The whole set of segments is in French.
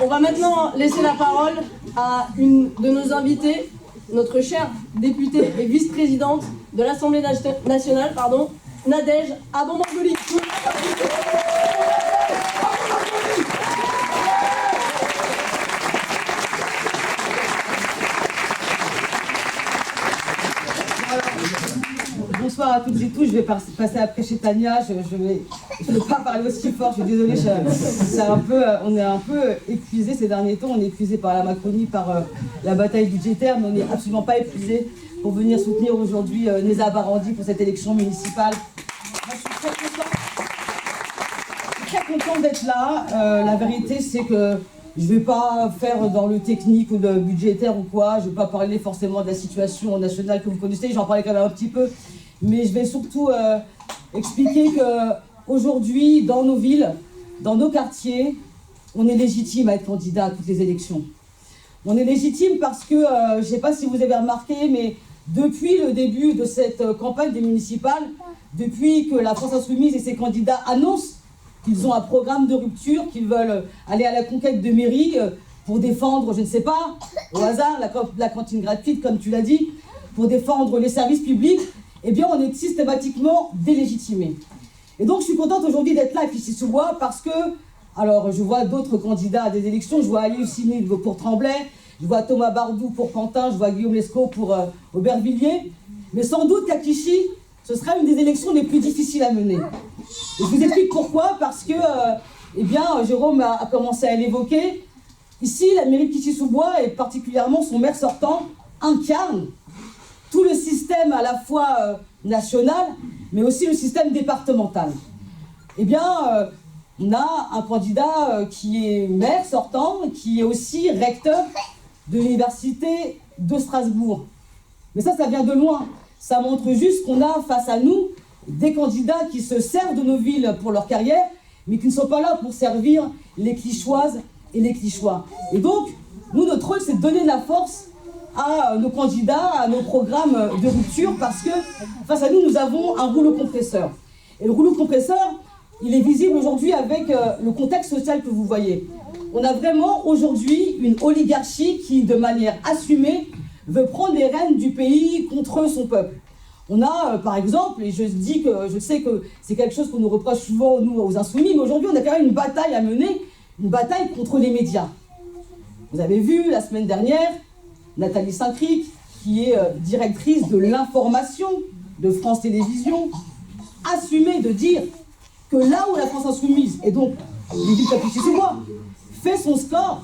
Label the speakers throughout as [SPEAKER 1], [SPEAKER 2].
[SPEAKER 1] On va maintenant laisser la parole à une de nos invitées, notre chère députée et vice-présidente de l'Assemblée nationale, Nadège Abon-Mangoli.
[SPEAKER 2] Bonsoir à toutes et tous, je vais passer après chez Tania, je ne vais pas parler aussi fort, je suis désolée, on est un peu épuisé ces derniers temps, on est épuisé par la Macronie, par la bataille budgétaire, mais on n'est absolument pas épuisé pour venir soutenir aujourd'hui Neza Barandi pour cette élection municipale. Moi, je suis très contente d'être là, la vérité c'est que je ne vais pas faire dans le technique ou le budgétaire ou quoi, je ne vais pas parler forcément de la situation nationale que vous connaissez, j'en parlais quand même un petit peu. Mais je vais surtout expliquer qu'aujourd'hui, dans nos villes, dans nos quartiers, on est légitime à être candidat à toutes les élections. On est légitime parce que, je ne sais pas si vous avez remarqué, mais depuis le début de cette campagne des municipales, depuis que la France Insoumise et ses candidats annoncent qu'ils ont un programme de rupture, qu'ils veulent aller à la conquête de mairie pour défendre, je ne sais pas, au hasard, la cantine gratuite, comme tu l'as dit, pour défendre les services publics, eh bien, on est systématiquement délégitimé. Et donc, je suis contente aujourd'hui d'être là à Clichy-sous-Bois parce que, alors, je vois d'autres candidats à des élections, je vois Aliou Sini pour Tremblay, je vois Thomas Bardou pour Pantin, je vois Guillaume Lescaut pour Aubervilliers, mais sans doute qu'à Clichy, ce sera une des élections les plus difficiles à mener. Et je vous explique pourquoi, parce que, eh bien, Jérôme a commencé à l'évoquer, ici, la mairie de Clichy-sous-Bois, et particulièrement son maire sortant, incarne tout le système à la fois national, mais aussi le système départemental. Eh bien, on a un candidat qui est maire sortant, qui est aussi recteur de l'université de Strasbourg. Mais ça vient de loin. Ça montre juste qu'on a face à nous des candidats qui se servent de nos villes pour leur carrière, mais qui ne sont pas là pour servir les Clichoises et les Clichois. Et donc, nous, notre rôle, c'est de donner de la force à nos candidats, à nos programmes de rupture, parce que face à nous, nous avons un rouleau compresseur. Et le rouleau compresseur, il est visible aujourd'hui avec le contexte social que vous voyez. On a vraiment aujourd'hui une oligarchie qui, de manière assumée, veut prendre les rênes du pays contre son peuple. On a, par exemple, et je sais que c'est quelque chose qu'on nous reproche souvent, nous, aux Insoumis, mais aujourd'hui, on a quand même une bataille à mener, une bataille contre les médias. Vous avez vu, la semaine dernière, Nathalie Saint-Cric, qui est directrice de l'information de France Télévisions, assumait de dire que là où la France Insoumise, et donc les villes Clichy-sous-Bois, fait son score,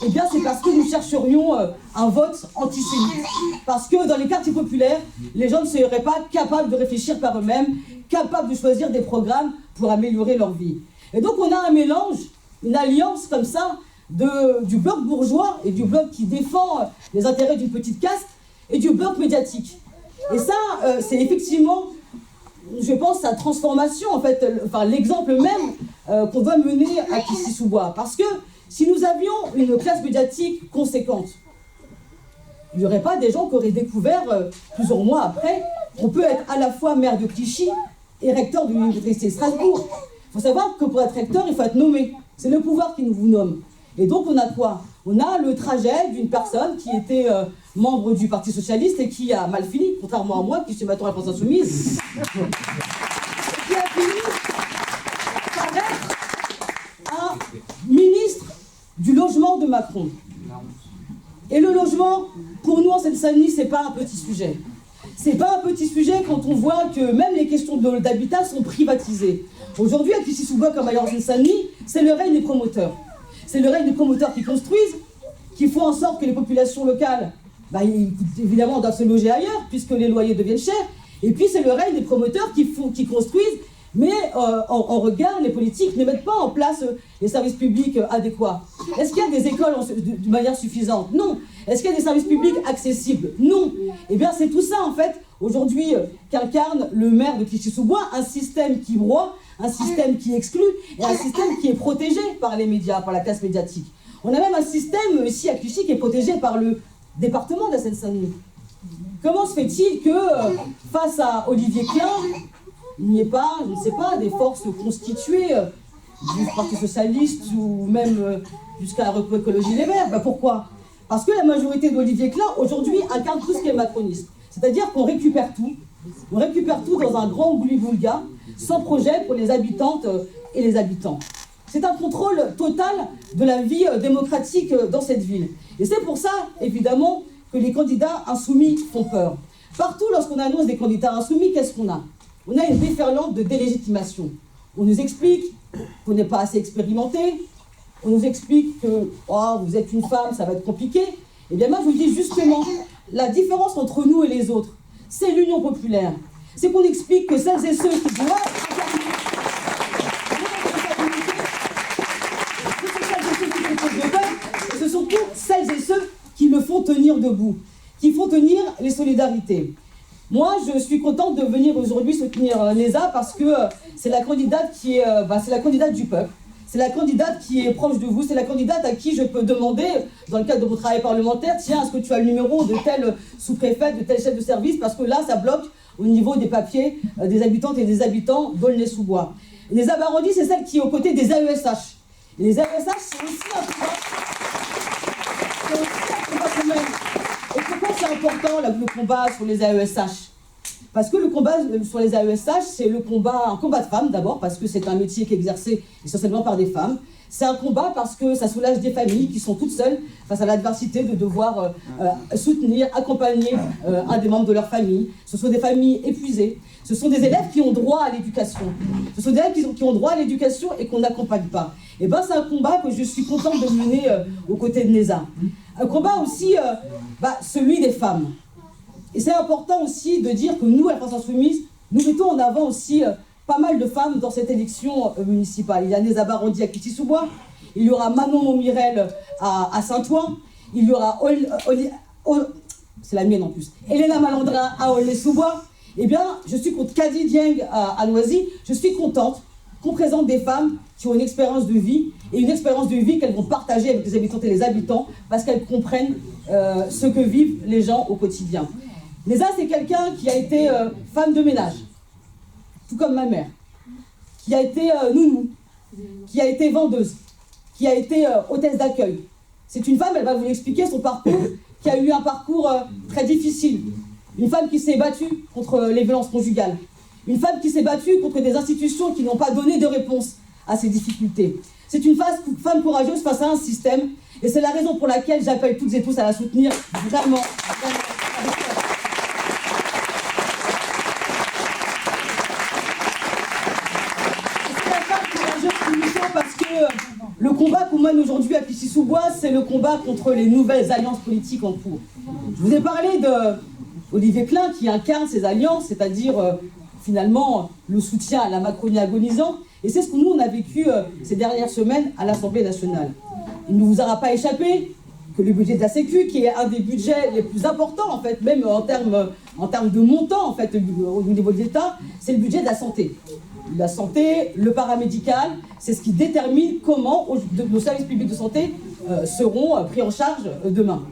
[SPEAKER 2] eh bien c'est parce que nous chercherions un vote antisémite. Parce que dans les quartiers populaires, les gens ne seraient pas capables de réfléchir par eux-mêmes, capables de choisir des programmes pour améliorer leur vie. Et donc on a un mélange, une alliance comme ça, du bloc bourgeois et du bloc qui défend les intérêts d'une petite caste et du bloc médiatique. Et ça, c'est effectivement, je pense, sa transformation, en fait, l'exemple même qu'on doit mener à Clichy-sous-Bois. Parce que si nous avions une classe médiatique conséquente, il n'y aurait pas des gens qui auraient découvert, plusieurs mois après, qu'on peut être à la fois maire de Clichy et recteur de l'université de Strasbourg. Il faut savoir que pour être recteur, il faut être nommé. C'est le pouvoir qui nous vous nomme. Et donc on a quoi? On a le trajet d'une personne qui était membre du Parti Socialiste et qui a mal fini, contrairement à moi, qui suis maintenant à la France Insoumise, qui a fini par être un ministre du logement de Macron. Et le logement, pour nous en Seine-Saint-Denis, c'est pas un petit sujet. C'est pas un petit sujet quand on voit que même les questions d'habitat sont privatisées. Aujourd'hui, à Clichy-sous-Bois comme ailleurs en Seine-Saint-Denis, c'est le règne des promoteurs. C'est le règne des promoteurs qui construisent, qui font en sorte que les populations locales, évidemment, doivent se loger ailleurs, puisque les loyers deviennent chers. Et puis, c'est le règne des promoteurs qui construisent, mais en regard, les politiques ne mettent pas en place les services publics adéquats. Est-ce qu'il y a des écoles de manière suffisante? Non. Est-ce qu'il y a des services publics accessibles? Non. Eh bien, c'est tout ça, en fait, aujourd'hui, qu'incarne le maire de Clichy-sous-Bois, un système qui broie, un système qui exclut, et un système qui est protégé par les médias, par la classe médiatique. On a même un système ici à Clichy qui est protégé par le département de la Seine-Saint-Denis. Comment se fait-il que, face à Olivier Klein, il n'y ait pas, je ne sais pas, des forces constituées du Parti Socialiste ou même jusqu'à la Recours Écologie Les Verts. Pourquoi? Parce que la majorité d'Olivier Klein, aujourd'hui, incarne tout ce qui est macroniste. C'est-à-dire qu'on récupère tout. On récupère tout dans un grand bouli-boulga, sans projet pour les habitantes et les habitants. C'est un contrôle total de la vie démocratique dans cette ville. Et c'est pour ça, évidemment, que les candidats insoumis font peur. Partout, lorsqu'on annonce des candidats insoumis, qu'est-ce qu'on a? On a une déferlante de délégitimation. On nous explique qu'on n'est pas assez expérimenté. On nous explique que oh, vous êtes une femme, ça va être compliqué. Eh bien, moi, je vous dis justement, la différence entre nous et les autres, c'est l'union populaire. C'est qu'on explique que celles et ceux qui doivent incarner ce sont toutes celles et ceux qui le font tenir debout, qui font tenir les solidarités. Moi, je suis contente de venir aujourd'hui soutenir Neza parce que c'est la candidate qui est, c'est la candidate du peuple. C'est la candidate qui est proche de vous, c'est la candidate à qui je peux demander, dans le cadre de mon travail parlementaire, tiens, est-ce que tu as le numéro de tel sous-préfet, de tel chef de service, parce que là, ça bloque au niveau des papiers des habitantes et des habitants d'Aulnay-sous-Bois. Neza Barondi, c'est celle qui est aux côtés des AESH. Et les AESH, c'est aussi un combat. C'est aussi un combat quand même. Et pourquoi c'est important le combat sur les AESH? Parce que le combat sur les AESH, c'est un combat de femmes d'abord, parce que c'est un métier qui est exercé essentiellement par des femmes. C'est un combat parce que ça soulage des familles qui sont toutes seules face à l'adversité de devoir soutenir, accompagner un des membres de leur famille. Ce sont des familles épuisées. Ce sont des élèves qui ont droit à l'éducation. Ce sont des élèves qui ont droit à l'éducation et qu'on n'accompagne pas. Et bien c'est un combat que je suis contente de mener aux côtés de Neza. Un combat aussi, celui des femmes. Et c'est important aussi de dire que nous, à la France Insoumise, nous mettons en avant aussi pas mal de femmes dans cette élection municipale. Il y a Neza Barondi à Clichy-sous-Bois, il y aura Manon Montmirel à Saint-Ouen, il y aura c'est la mienne en plus, Elena Malandrin à Aulnay-sous-Bois. Eh bien, je suis contre Kadi Dieng à Noisy. Je suis contente qu'on présente des femmes qui ont une expérience de vie, et une expérience de vie qu'elles vont partager avec les habitantes et les habitants, parce qu'elles comprennent ce que vivent les gens au quotidien. Neza, c'est quelqu'un qui a été femme de ménage, tout comme ma mère, qui a été nounou, qui a été vendeuse, qui a été hôtesse d'accueil. C'est une femme, elle va vous l'expliquer, son parcours, qui a eu un parcours très difficile. Une femme qui s'est battue contre les violences conjugales. Une femme qui s'est battue contre des institutions qui n'ont pas donné de réponse à ces difficultés. C'est une femme courageuse face à un système, et c'est la raison pour laquelle j'appelle toutes et tous à la soutenir vraiment. Parce que le combat qu'on mène aujourd'hui à Clichy-sous-Bois, c'est le combat contre les nouvelles alliances politiques en cours. Je vous ai parlé d'Olivier Klein qui incarne ces alliances, c'est-à-dire finalement le soutien à la Macronie agonisant. Et c'est ce que nous, on a vécu ces dernières semaines à l'Assemblée nationale. Il ne vous aura pas échappé que le budget de la Sécu, qui est un des budgets les plus importants, en fait, même en termes de montant, en fait, au niveau de l'État, c'est le budget de la santé. La santé, le paramédical, c'est ce qui détermine comment nos services publics de santé seront pris en charge demain.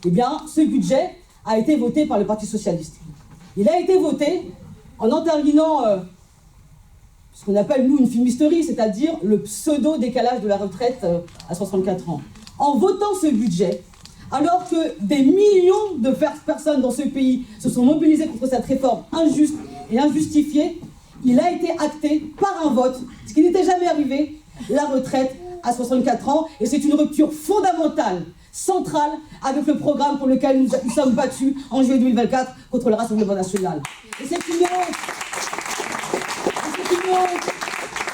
[SPEAKER 2] Eh bien, ce budget a été voté par le Parti Socialiste. Il a été voté en entérinant ce qu'on appelle, nous, une fumisterie, c'est-à-dire le pseudo-décalage de la retraite à 64 ans. En votant ce budget, alors que des millions de personnes dans ce pays se sont mobilisées contre cette réforme injuste et injustifiée, il a été acté par un vote, ce qui n'était jamais arrivé, la retraite à 64 ans. Et c'est une rupture fondamentale, centrale, avec le programme pour lequel nous sommes battus en juillet 2024 contre le Rassemblement national. Et c'est une honte.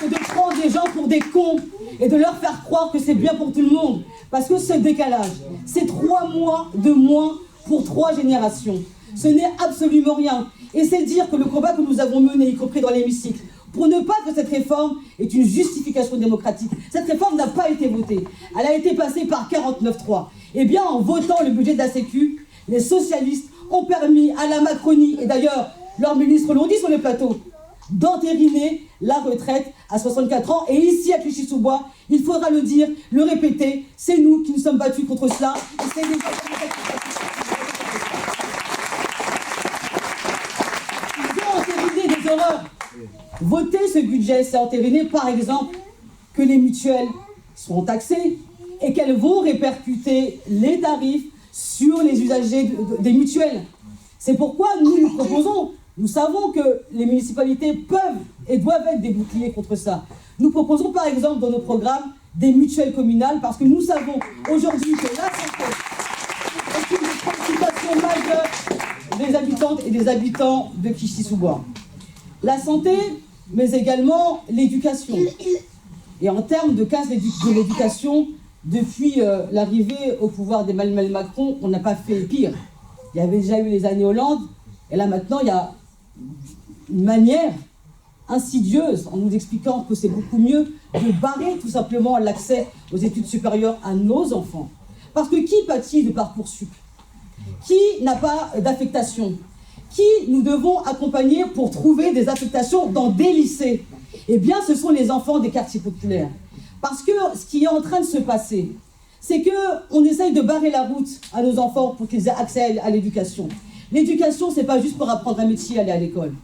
[SPEAKER 2] Que de prendre des gens pour des cons et de leur faire croire que c'est bien pour tout le monde. Parce que ce décalage, c'est 3 mois de moins pour 3 générations. Ce n'est absolument rien. Et c'est dire que le combat que nous avons mené, y compris dans l'hémicycle, pour ne pas que cette réforme est une justification démocratique. Cette réforme n'a pas été votée. Elle a été passée par 49-3. Eh bien, en votant le budget de la Sécu, les socialistes ont permis à la Macronie, et d'ailleurs, leurs ministres l'ont dit sur les plateaux, d'entériner la retraite à 64 ans. Et ici, à Clichy-sous-Bois, il faudra le dire, le répéter, c'est nous qui nous sommes battus contre cela. Et c'est les Ils ont entériné des horreurs. Voter ce budget, c'est entériner, par exemple, que les mutuelles sont taxées et qu'elles vont répercuter les tarifs sur les usagers des mutuelles. C'est pourquoi nous proposons, nous savons que les municipalités peuvent et doivent être des boucliers contre ça. Nous proposons par exemple dans nos programmes des mutuelles communales parce que nous savons aujourd'hui que la santé est une des préoccupations majeures des habitantes et des habitants de Clichy-sous-Bois. La santé, mais également l'éducation. Et en termes de casse de l'éducation, depuis l'arrivée au pouvoir d'Emmanuel Macron, on n'a pas fait pire. Il y avait déjà eu les années Hollande, et là maintenant il y a une manière insidieuse, en nous expliquant que c'est beaucoup mieux de barrer tout simplement l'accès aux études supérieures à nos enfants. Parce que qui pâtit de Parcoursup? Qui n'a pas d'affectation? Qui nous devons accompagner pour trouver des affectations dans des lycées? Eh bien, ce sont les enfants des quartiers populaires. Parce que ce qui est en train de se passer, c'est qu'on essaye de barrer la route à nos enfants pour qu'ils aient accès à l'éducation. L'éducation, c'est pas juste pour apprendre un métier, aller à l'école.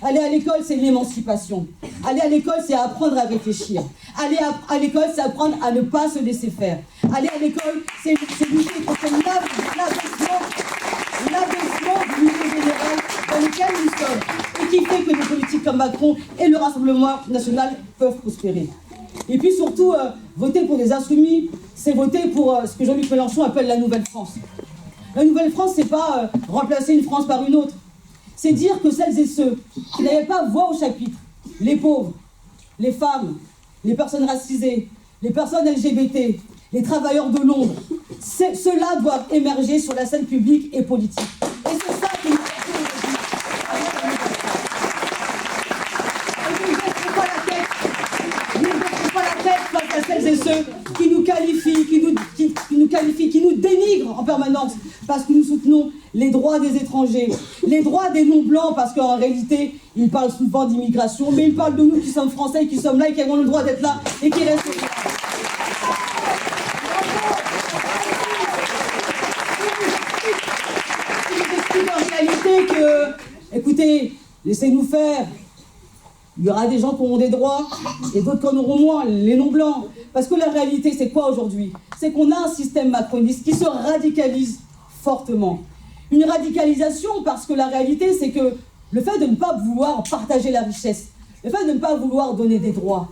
[SPEAKER 2] Aller à l'école, c'est l'émancipation. Aller à l'école, c'est apprendre à réfléchir. Aller à l'école, c'est apprendre à ne pas se laisser faire. Aller à l'école, c'est lutter contre l'abaissement du niveau général dans lequel nous sommes et qui fait que des politiques comme Macron et le Rassemblement national peuvent prospérer. Et puis surtout, voter pour des insoumis, c'est voter pour ce que Jean-Luc Mélenchon appelle la Nouvelle France. La Nouvelle France, c'est pas remplacer une France par une autre. C'est dire que celles et ceux qui n'avaient pas voix au chapitre, les pauvres, les femmes, les personnes racisées, les personnes LGBT, les travailleurs de l'ombre, ceux-là doivent émerger sur la scène publique et politique. Et c'est ça qui nous fait aujourd'hui. Et ne baissons pas la tête face à celles et ceux qui nous qualifient, qui nous dénigrent en permanence, parce que nous soutenons les droits des étrangers, les droits des non-blancs, parce qu'en réalité, ils parlent souvent d'immigration, mais ils parlent de nous qui sommes français, qui sommes là et qui avons le droit d'être là et qui restent là. En réalité que, écoutez, laissez-nous faire. Il y aura des gens qui auront des droits et d'autres qui en auront moins, les non-blancs. Parce que la réalité, c'est quoi aujourd'hui? C'est qu'on a un système macroniste qui se radicalise fortement. Une radicalisation parce que la réalité, c'est que le fait de ne pas vouloir partager la richesse, le fait de ne pas vouloir donner des droits,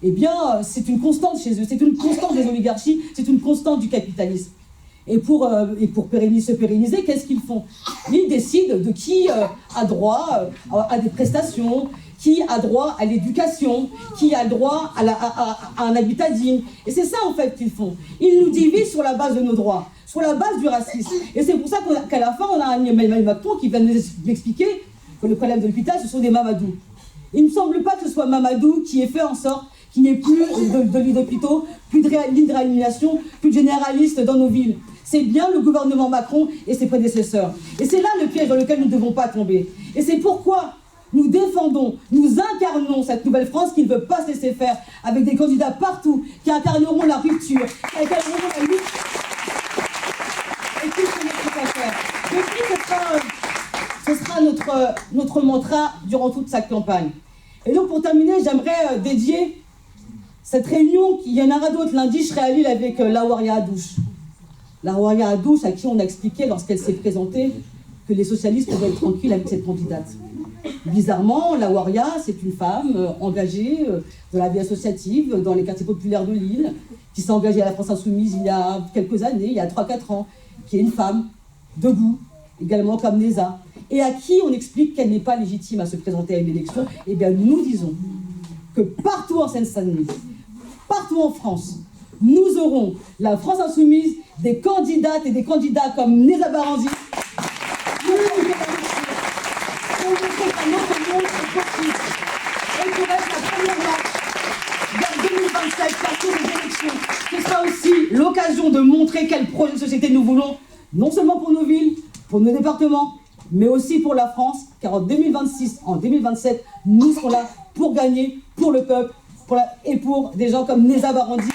[SPEAKER 2] eh bien, c'est une constante chez eux, c'est une constante des oligarchies, c'est une constante du capitalisme. Et pour se pérenniser, qu'est-ce qu'ils font? Ils décident de qui a droit à des prestations, qui a droit à l'éducation, qui a droit à un habitat digne. Et c'est ça, en fait, qu'ils font. Ils nous divisent sur la base de nos droits, sur la base du racisme. Et c'est pour ça qu'à la fin, on a un Emmanuel Macron qui vient de nous expliquer que le problème de l'hôpital, ce sont des Mamadou. Il ne me semble pas que ce soit Mamadou qui ait fait en sorte qu'il n'y ait plus de lits d'hôpitaux, plus de lignes de réanimation, plus de généralistes dans nos villes. C'est bien le gouvernement Macron et ses prédécesseurs. Et c'est là le piège dans lequel nous ne devons pas tomber. Et c'est pourquoi nous défendons, nous incarnons cette nouvelle France qui ne veut pas se laisser faire, avec des candidats partout qui incarneront la rupture, qui incarneront la lutte. Et tout ce qu'il faut faire. Depuis, ce sera notre mantra durant toute sa campagne. Et donc pour terminer, j'aimerais dédier cette réunion, il y en aura d'autres. Lundi, je serai à Lille avec Lawaria Adouche. Lawaria Adouche, à qui on a expliqué lorsqu'elle s'est présentée que les socialistes pouvaient être tranquilles avec cette candidate. Bizarrement, Lawaria, c'est une femme engagée dans la vie associative, dans les quartiers populaires de Lille, qui s'est engagée à la France Insoumise il y a quelques années, il y a 3-4 ans, qui est une femme, debout, également comme Neza, et à qui on explique qu'elle n'est pas légitime à se présenter à une élection. Eh bien, nous disons que partout en Seine-Saint-Denis, partout en France, nous aurons la France Insoumise, des candidates et des candidats comme Neza Baranzi, et pour être la première marche vers 2027, partout les élections. Ce sera aussi l'occasion de montrer quel projet de société nous voulons, non seulement pour nos villes, pour nos départements, mais aussi pour la France, car en 2026, en 2027, nous serons là pour gagner, pour le peuple, et pour des gens comme Neza Baranzi.